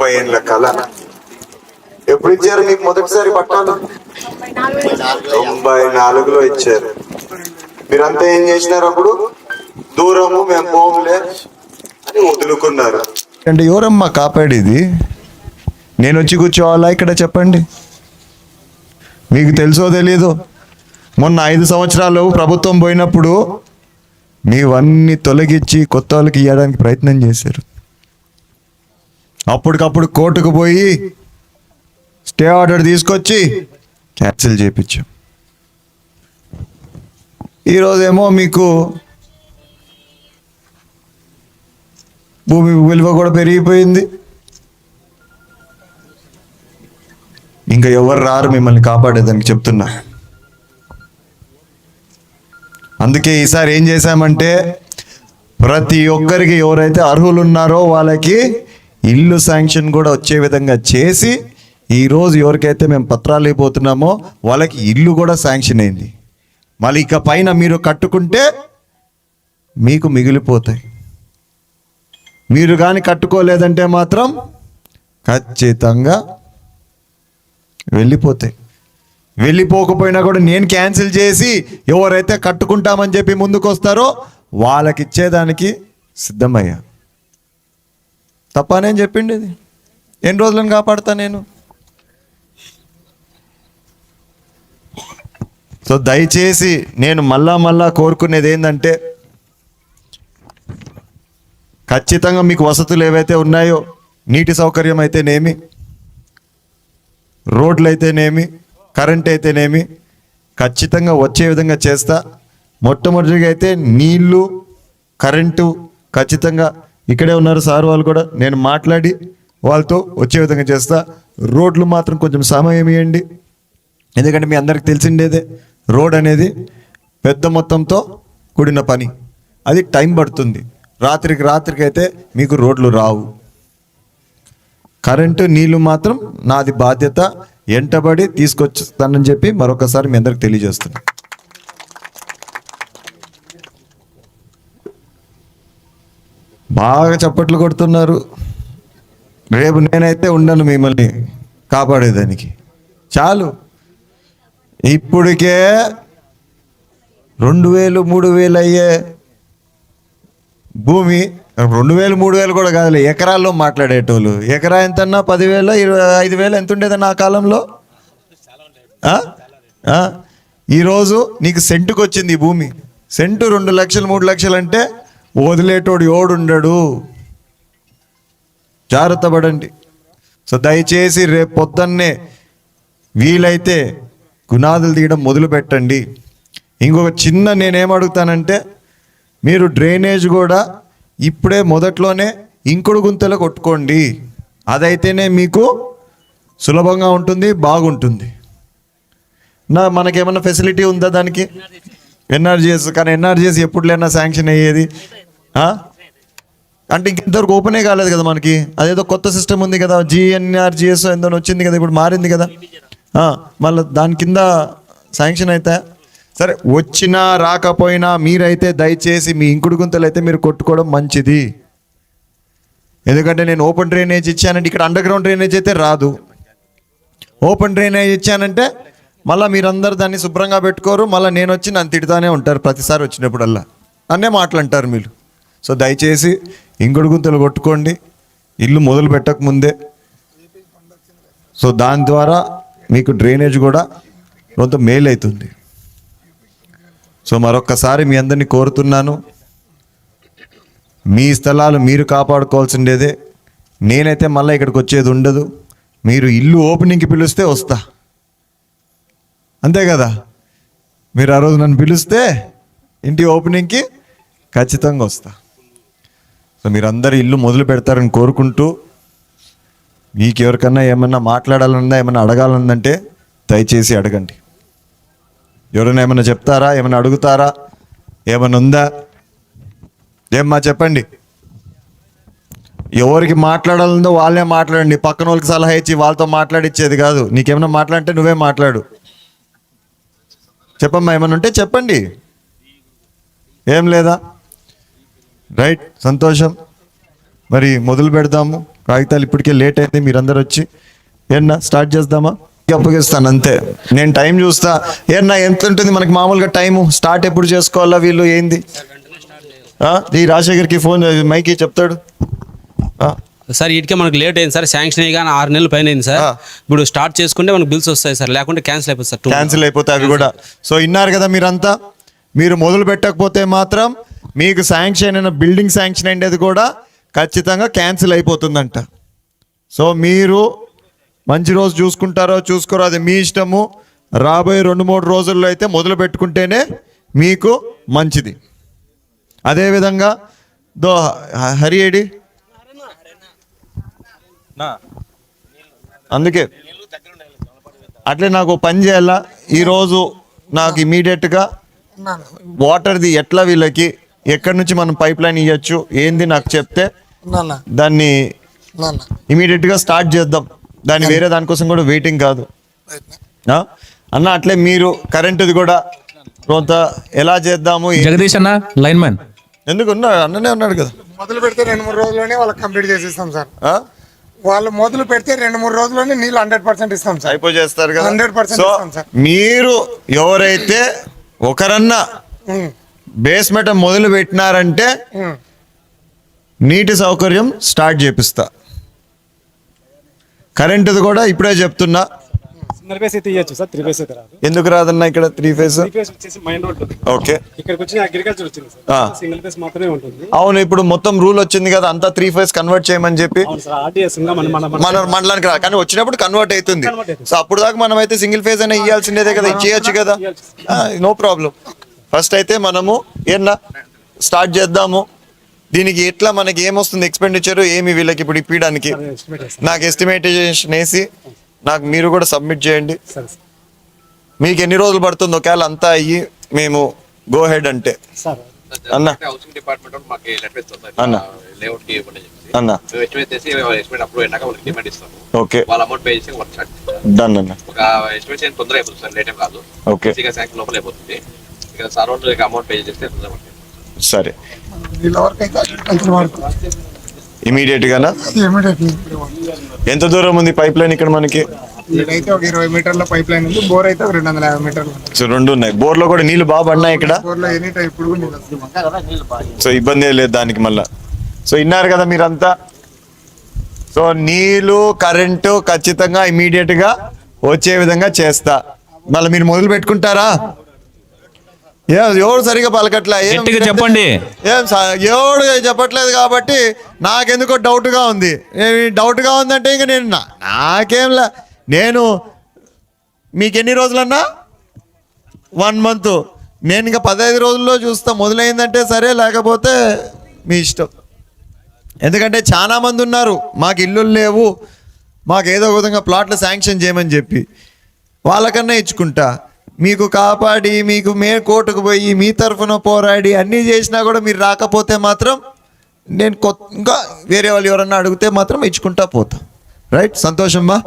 30 ఏళ్ళ కళ. ఎప్పుడు ఇచ్చారు మీకు మొదటిసారి పట్టాలు? 94లో ఇచ్చారు. మీరంతా ఏం చేసినారు అప్పుడు? దూరము మేము పోములే అని వదులుకున్నారు. అంటే ఎవరమ్మా కాపాడేది? నేను వచ్చి కూర్చోవాలా ఇక్కడ? చెప్పండి. మీకు తెలుసో తెలీదో, మొన్న 5 సంవత్సరాలు ప్రభుత్వం పోయినప్పుడు మీవన్నీ తొలగించి కొత్త వాళ్ళకి ఇవ్వడానికి ప్రయత్నం చేశారు. అప్పటికప్పుడు కోర్టుకు పోయి స్టే ఆర్డర్ తీసుకొచ్చి క్యాన్సిల్ చేయించాం. ఈరోజేమో మీకు భూమి విలువ కూడా పెరిగిపోయింది. ఇంకా ఎవరు రారు మిమ్మల్ని కాపాడేదానికి, చెప్తున్నా. అందుకే ఈసారి ఏం చేశామంటే ప్రతి ఒక్కరికి ఎవరైతే అర్హులు ఉన్నారో వాళ్ళకి ఇల్లు శాంక్షన్ కూడా వచ్చే విధంగా చేసి, ఈరోజు ఎవరికైతే మేము పత్రాలు అయిపోతున్నామో వాళ్ళకి ఇల్లు కూడా శాంక్షన్ అయింది. మళ్ళీ ఇక పైన మీరు కట్టుకుంటే మీకు మిగిలిపోతాయి. మీరు కానీ కట్టుకోలేదంటే మాత్రం ఖచ్చితంగా వెళ్ళిపోతాయి. వెళ్ళిపోకపోయినా కూడా నేను క్యాన్సిల్ చేసి ఎవరైతే కట్టుకుంటామని చెప్పి ముందుకు వస్తారో వాళ్ళకి ఇచ్చేదానికి సిద్ధమయ్యా. తప్పనేం చెప్పిండి ఇది? ఎన్ని రోజులను కాపాడుతా నేను? సో దయచేసి నేను మళ్ళా కోరుకునేది ఏంటంటే, ఖచ్చితంగా మీకు వసతులు ఏవైతే ఉన్నాయో, నీటి సౌకర్యం అయితేనేమి, రోడ్లు అయితేనేమి, కరెంట్ అయితేనేమి ఖచ్చితంగా వచ్చే విధంగా చేస్తా. మొట్టమొదటిగా అయితే నీళ్లు, కరెంటు ఖచ్చితంగా ఇక్కడే ఉన్నారు సార్ వాళ్ళు కూడా, నేను మాట్లాడి వాళ్ళతో వచ్చే విధంగా చేస్తా. రోడ్లు మాత్రం కొంచెం సమయం ఇవ్వండి, ఎందుకంటే మీ అందరికి తెలిసిండేదే రోడ్ అనేది పెద్ద మొత్తంతో కూడిన పని, అది టైం పడుతుంది. రాత్రికి అయితే మీకు రోడ్లు రావు. కరెంటు, నీళ్లు మాత్రం నాది బాధ్యత, ఎంటబడి తీసుకొచ్చేస్తానని చెప్పి మరొకసారి మీ అందరికి తెలియజేస్తున్నా. బాగా చప్పట్లు కొడుతున్నారు. రేపు నేనైతే ఉండను మిమ్మల్ని కాపాడేదానికి. చాలు. ఇప్పటికే 2000, 3000 అయ్యే భూమి, 2000, 3000 కూడా కాదులే, ఎకరాల్లో మాట్లాడేటోళ్ళు. ఎకరా ఎంతన్నా 10,000, 25,000 ఎంత ఉండేదన్న ఆ కాలంలో? ఈరోజు నీకు సెంటుకు వచ్చింది ఈ భూమి. సెంటు 2 లక్షలు, 3 లక్షలు అంటే వదిలేటోడు ఎవడుండడు. జాగ్రత్త పడండి. సో దయచేసి రేపు పొద్దున్నే వీలైతే గునాదులు తీయడం మొదలు పెట్టండి. ఇంకొక చిన్న నేనేమడుగుతానంటే, మీరు డ్రైనేజ్ కూడా ఇప్పుడే మొదట్లోనే ఇంకుడు గుంతలు కొట్టుకోండి. అదైతేనే మీకు సులభంగా ఉంటుంది, బాగుంటుంది. మనకేమన్నా ఫెసిలిటీ ఉందా దానికి? ఎన్ఆర్జీఎస్. కానీ ఎన్ఆర్జీఎస్ ఎప్పుడులేనా శాంక్షన్ అయ్యేది? అంటే ఇంతవరకు ఓపెనే కాలేదు కదా మనకి. అదేదో కొత్త సిస్టమ్ ఉంది కదా, జిఎన్ఆర్జీఎస్ ఎంతో వచ్చింది కదా, ఇప్పుడు మారింది కదా. మళ్ళీ దాని కింద శాంక్షన్ అయితే సరే, వచ్చినా రాకపోయినా మీరైతే దయచేసి మీ ఇంకుడు గుంతలు అయితే మీరు కొట్టుకోవడం మంచిది. ఎందుకంటే నేను ఓపెన్ డ్రైనేజ్ ఇచ్చానంటే ఇక్కడ అండర్ గ్రౌండ్ డ్రైనేజ్ అయితే రాదు. ఓపెన్ డ్రైనేజ్ ఇచ్చానంటే మళ్ళీ మీరందరూ దాన్ని శుభ్రంగా పెట్టుకోరు. మళ్ళీ నేను వచ్చి నన్ను తిడుతూనే ఉంటారు ప్రతిసారి వచ్చినప్పుడల్లా, అన్నే మాటలు అంటారు మీరు. సో దయచేసి ఇంకుడు గుంతలు కొట్టుకోండి ఇల్లు మొదలు పెట్టక ముందే. సో దాని ద్వారా మీకు డ్రైనేజ్ కూడా కొంత మేలు అవుతుంది. సో మరొక్కసారి మీ అందరినీ కోరుతున్నాను, మీ స్థలాలు మీరు కాపాడుకోవాల్సిండేదే. నేనైతే మళ్ళీ ఇక్కడికి వచ్చేది ఉండదు. మీరు ఇల్లు ఓపెనింగ్కి పిలిస్తే వస్తా, అంతే కదా. మీరు ఆ రోజు నన్ను పిలిస్తే ఇంటి ఓపెనింగ్కి ఖచ్చితంగా వస్తా. సో మీరందరూ ఇల్లు మొదలు పెడతారని కోరుకుంటూ, మీకు ఎవరికన్నా ఏమన్నా మాట్లాడాలన్నా, ఏమన్నా అడగాలనుందంటే దయచేసి అడగండి. ఎవరైనా ఏమన్నా చెప్తారా? ఏమన్నా అడుగుతారా? ఏమన్నా ఉందా? ఏమ్మా చెప్పండి. ఎవరికి మాట్లాడాలందో వాళ్ళే మాట్లాడండి. పక్కన వాళ్ళకి సలహా ఇచ్చి వాళ్ళతో మాట్లాడిచ్చేది కాదు. నీకేమన్నా మాట్లాడితే నువ్వే మాట్లాడు. చెప్పమ్మా, ఏమన్నా ఉంటే చెప్పండి. ఏం లేదా? రైట్, సంతోషం. మరి మొదలు పెడదాము. కాగితాలు ఇప్పటికే లేట్ అయింది, మీరందరూ వచ్చి ఏమన్నా స్టార్ట్ చేద్దామా? అప్పగిస్తాను అంతే. నేను టైం చూస్తా. ఏమన్నా ఎంత ఉంటుంది మనకి మామూలుగా టైము? స్టార్ట్ ఎప్పుడు చేసుకోవాలా వీళ్ళు ఏంది? ఈ రాజశేఖర్కి ఫోన్ మైకి చెప్తాడు. సార్ ఇటుకే మనకు లేట్ అయింది సార్, శాంక్షన్ అయ్యి కానీ 6 నెలలు పైన అయింది సార్. ఇప్పుడు స్టార్ట్ చేసుకుంటే మనకు బిల్స్ వస్తాయి సార్, లేకుంటే క్యాన్సిల్ అయిపోతుంది సార్. క్యాన్సిల్ అయిపోతాయి అవి కూడా. సో విన్నారు కదా మీరంతా, మీరు మొదలు పెట్టకపోతే మాత్రం మీకు శాంక్షన్ అయిన బిల్డింగ్ శాంక్షన్ అయ్యేది కూడా ఖచ్చితంగా క్యాన్సిల్ అయిపోతుందంట. సో మీరు మంచి రోజు చూసుకుంటారో చూసుకోరో అది మీ ఇష్టము. రాబోయే 2-3 రోజుల్లో అయితే మొదలు పెట్టుకుంటేనే మీకు మంచిది. అదేవిధంగా హరియేడి అందుకే అట్లే నాకు పని చేయాలా ఈరోజు. నాకు ఇమీడియట్గా వాటర్ది ఎట్లా వీళ్ళకి ఎక్కడి నుంచి మనం పైప్ లైన్ ఇవ్వచ్చు ఏంది నాకు చెప్తే దాన్ని ఇమీడియట్గా స్టార్ట్ చేద్దాం. దాన్ని వేరే దానికోసం కూడా వెయిటింగ్ కాదు అన్న. అట్లే మీరు కరెంటుది కూడా కొంత ఎలా చేద్దాము? జగదీష్ అన్న లైన్ మ్యాన్ ఎందుకు అన్ననే ఉన్నాడు కదా. మొదలు పెడితే 2-3 రోజుల్లోనే వాళ్ళకి కంప్లీట్ చేసిస్తాం సార్. వాళ్ళు మొదలు పెడితే 2-3 రోజుల్లోనే నీళ్ళు 100% ఇస్తాం సార్. అయిపో చేస్తారు కదా 100% సో ఇస్తాం సార్. మీరు ఎవరైతే ఒకరన్నా బేస్మెంట్ మొదలు పెట్టినారంటే నీటి సౌకర్యం స్టార్ట్ చేపిస్తా. కరెంటుది కూడా ఇప్పుడే చెప్తున్నా. సింగిల్ ఫేస్ అయితే ఇవ్వచ్చు సార్, 3 ఫేస్ అయితే రాదు. ఎందుకు రాదన్నా ఇక్కడ 3 ఫేస్? 3 ఫేస్ వచ్చేసి మైన్ రోడ్ ఓకే, ఇక్కడికి వచ్చి అగ్రికల్చర్ వచ్చింది సార్, సింగిల్ ఫేస్ మాత్రమే ఉంటుంది. అవును. ఇప్పుడు మొత్తం రూల్ వచ్చింది కదా అంతా 3 ఫేస్ కన్వర్ట్ చేయమని చెప్పి. అవును సార్, ఆర్టీఎస్ ఇంకా మన మండలానికి రా, కానీ వచ్చినప్పుడు కన్వర్ట్ అవుతుంది. సో అప్పుడు దాకా మనం అయితే సింగిల్ ఫేస్ అయినా ఇవ్వాల్సిందే కదా, ఇచ్చేయచ్చు కదా, నో ప్రాబ్లం. ఫస్ట్ అయితే మనము ఏమన్నా స్టార్ట్ చేద్దాము. దీనికి ఎట్లా మనకి ఏమొస్తుంది ఎక్స్పెండిచర్ ఏమి వీళ్ళకి ఇప్పుడు ఇప్పడానికి నాకు ఎస్టిమేటేషన్ వేసి నాకు మీరు కూడా సబ్మిట్ చేయండి. మీకు ఎన్ని రోజులు పడుతుంది ఒకవేళ అంతా అయ్యి మేము గో హెడ్ అంటే? అన్న హౌసింగ్ డిపార్ట్మెంట్ మాకు లెటర్ ఇస్తారు అన్న లేఅవుట్ కి ఇవ్వండి చెప్పి అన్న మేము ఎస్టిమేట్ చేసి ఎస్టిమేట్ అప్రూవ్ అయినాక వాళ్ళకి డిమాండ్ ఇస్తాము. ఓకే, వాళ్ళ అమౌంట్ పే చేసి వర్క్ స్టార్ట్ డన్ అన్న. ఒక ఎస్టిమేట్ చేయడం తొందరగా అయిపోతుంది సార్, లేట్ ఏం కాదు. ఓకే, ఈజీగా శాంక్షన్ లోపల అయిపోతుంది. ఇక సార్ వాళ్ళు అమౌంట్ పే చేస్తే తొందరగా పడుతుంది. సరే వీళ్ళ వరకు అయితే అగ్రికల్చర్ వాడుతుంది ఇమీడియట్ గానా? ఇమీడియట్లీ. ఎంత దూరం ఉంది పైప్ లైన్ ఇక్కడ మనకి? ఇక్కడైతే ఒక 20 మీటర్ల పైప్ లైన్ ఉంది. బోర్ అయితే ఒక 250 మీటర్లు ఉంది. సో 2 ఉన్నాయి. బోర్లో కూడా నీళ్లు బాగా పడినాయి ఇక్కడ. బోర్లో ఎనీ టైం ఇప్పుడు కూడా నీళ్ళు వస్తుంది. సో ఇబ్బంది లేదు దానికి మళ్ళా. సో విన్నారు కదా మీరంతా. సో నీళ్ళు కరెంటు ఖచ్చితంగా ఇమీడియట్ గా వచ్చే విధంగా చేస్తా. మళ్ళీ మీరు మొదలు పెట్టుకుంటారా? ఎవడు సరిగా పలకట్లే, గట్టిగా చెప్పండి. ఎవడు చెప్పట్లేదు కాబట్టి నాకెందుకో డౌట్గా ఉంది. డౌట్గా ఉందంటే ఇంక నేను నాకేంలా. నేను మీకు ఎన్ని రోజులన్నా? 1 మంత్. నేను ఇంకా 15 రోజుల్లో చూస్తా. మొదలైందంటే సరే, లేకపోతే మీ ఇష్టం. ఎందుకంటే చాలా మంది ఉన్నారు మాకు ఇల్లులు లేవు, మాకు ఏదో విధంగా ప్లాట్లు శాంక్షన్ చేయమని చెప్పి వాళ్ళకన్నా ఇచ్చుకుంటా. మీకు కాపాడి మీకు కోర్టుకు పోయి మీ తరఫున పోరాడి అన్నీ చేసినా కూడా మీరు రాకపోతే మాత్రం నేను ఇంకా వేరే వాళ్ళు ఎవరన్నా అడిగితే మాత్రం ఇచ్చుకుంటా పోతా. రైట్, సంతోషమ్మా.